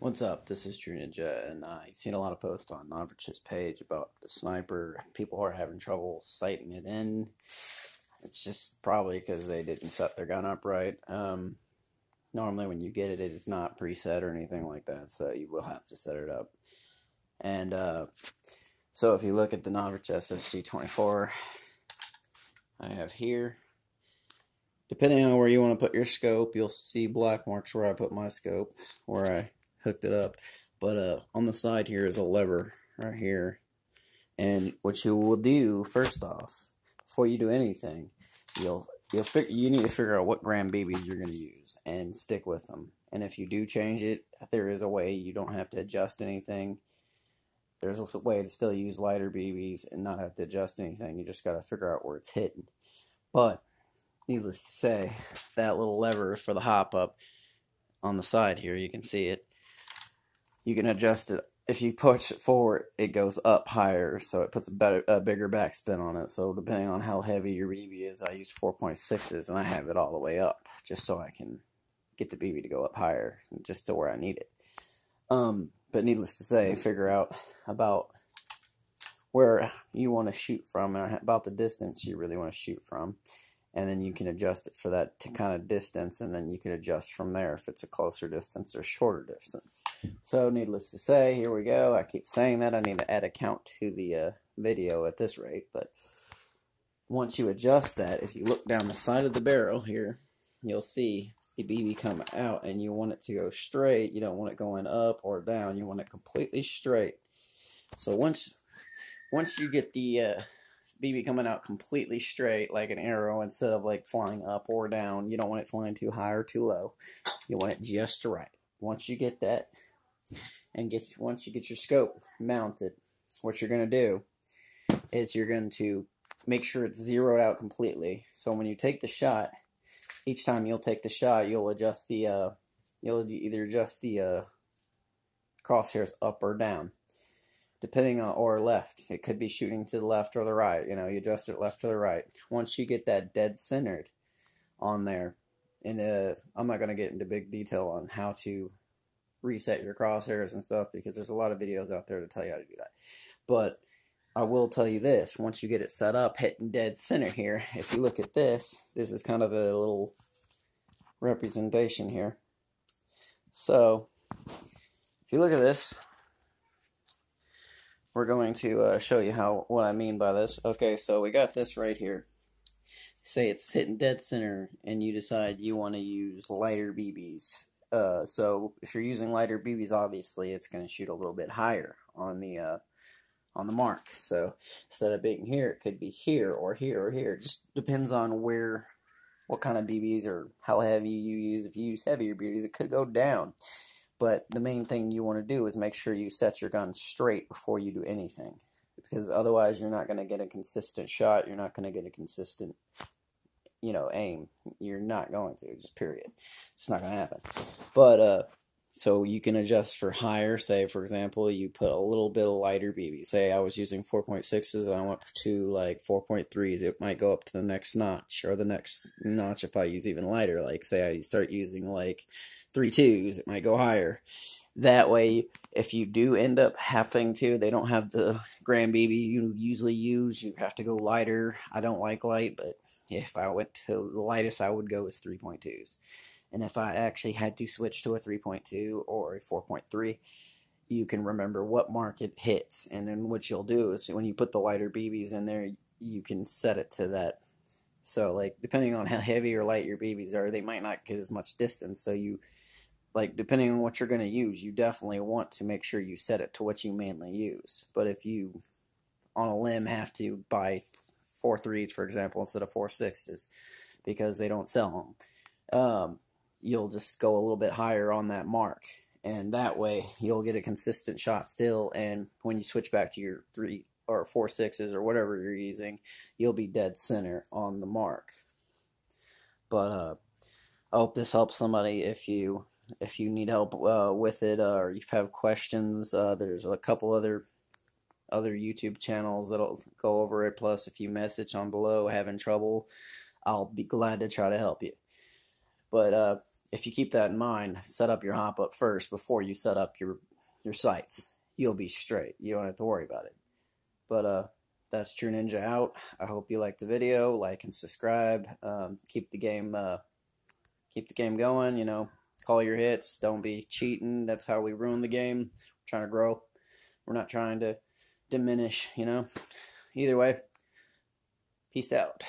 What's up? This is True Ninja, and I've seen a lot of posts on Novrich's page about the sniper. People are having trouble sighting it in. It's just probably because they didn't set their gun up right. Normally, when you get it, it is not preset or anything like that, so you will have to set it up. And so, if you look at the Novrich SSG 24, I have here. Depending on where you want to put your scope, you'll see black marks where I put my scope, where I hooked it up. But on the side here is a lever right here. And what you will do, first off, before you do anything, you need to figure out what gram BBs you're going to use and stick with them. And if you do change it, there is a way you don't have to adjust anything. There's a way to still use lighter BBs and not have to adjust anything. You just got to figure out where it's hitting. But needless to say, that little lever for the hop up on the side here, you can see it. You can adjust it. If you push it forward, it goes up higher, so it puts a bigger backspin on it. So depending on how heavy your BB is, I use 4.6s, and I have it all the way up, just so I can get the BB to go up higher, just to where I need it. But needless to say, figure out about where you want to shoot from, and about the distance you really want to shoot from. And then you can adjust it for that kind of distance, and then you can adjust from there if it's a closer distance or shorter distance. So needless to say, here we go. I keep saying that. I need to add a count to the video at this rate. But once you adjust that, if you look down the side of the barrel here, you'll see the BB come out, and you want it to go straight. You don't want it going up or down. You want it completely straight. So once you get the BB coming out completely straight like an arrow instead of like flying up or down, you don't want it flying too high or too low. You want it just right. Once you get that, and once you get your scope mounted, what you're going to do is you're going to make sure it's zeroed out completely. So when you take the shot, each time you'll take the shot, you'll adjust the you'll either adjust the crosshairs up or down, depending on, or left. It could be shooting to the left or the right. You know, you adjust it left or the right. Once you get that dead centered on there, and I'm not going to get into big detail on how to reset your crosshairs and stuff, because there's a lot of videos out there to tell you how to do that. But I will tell you this: once you get it set up, hitting dead center here, if you look at this is kind of a little representation here. So if you look at this, we're going to show you what I mean by this. Okay, so we got this right here. Say it's hitting dead center, and you decide you want to use lighter BBs. So if you're using lighter BBs, obviously it's going to shoot a little bit higher on the mark. So instead of being here, it could be here or here or here. It just depends on what kind of BBs or how heavy you use. If you use heavier BBs, it could go down. But the main thing you want to do is make sure you set your gun straight before you do anything, because otherwise you're not going to get a consistent shot. You're not going to get a consistent, aim. You're not going to, just period. It's not going to happen. But so you can adjust for higher. Say, for example, you put a little bit of lighter BB. Say I was using 4.6s and I went to like 4.3s. It might go up to the next notch, or the next notch if I use even lighter. Like say I start using like 3.2s, it might go higher. That way, if you do end up having to, they don't have the gram BB you usually use, you have to go lighter. I don't like light, but if I went to the lightest I would go is 3.2s. And if I actually had to switch to a 3.2 or a 4.3, you can remember what mark it hits. And then what you'll do is when you put the lighter BBs in there, you can set it to that. So, like, depending on how heavy or light your BBs are, they might not get as much distance. So depending on what you're going to use, you definitely want to make sure you set it to what you mainly use. But if you, on a limb, have to buy 4.3s, for example, instead of 4.6s, because they don't sell them, you'll just go a little bit higher on that mark, and that way you'll get a consistent shot still, and when you switch back to your 3 or 4.6s or whatever you're using, you'll be dead center on the mark. But I hope this helps somebody. If you need help with it, or you have questions, there's a couple other YouTube channels that'll go over it. Plus, if you message on below having trouble, I'll be glad to try to help you. But if you keep that in mind, set up your hop up first before you set up your sights. You'll be straight. You don't have to worry about it. But that's True Ninja out. I hope you liked the video. Like and subscribe. Keep the game going. You know, call your hits. Don't be cheating. That's how we ruin the game. We're trying to grow. We're not trying to diminish. You know. Either way, peace out.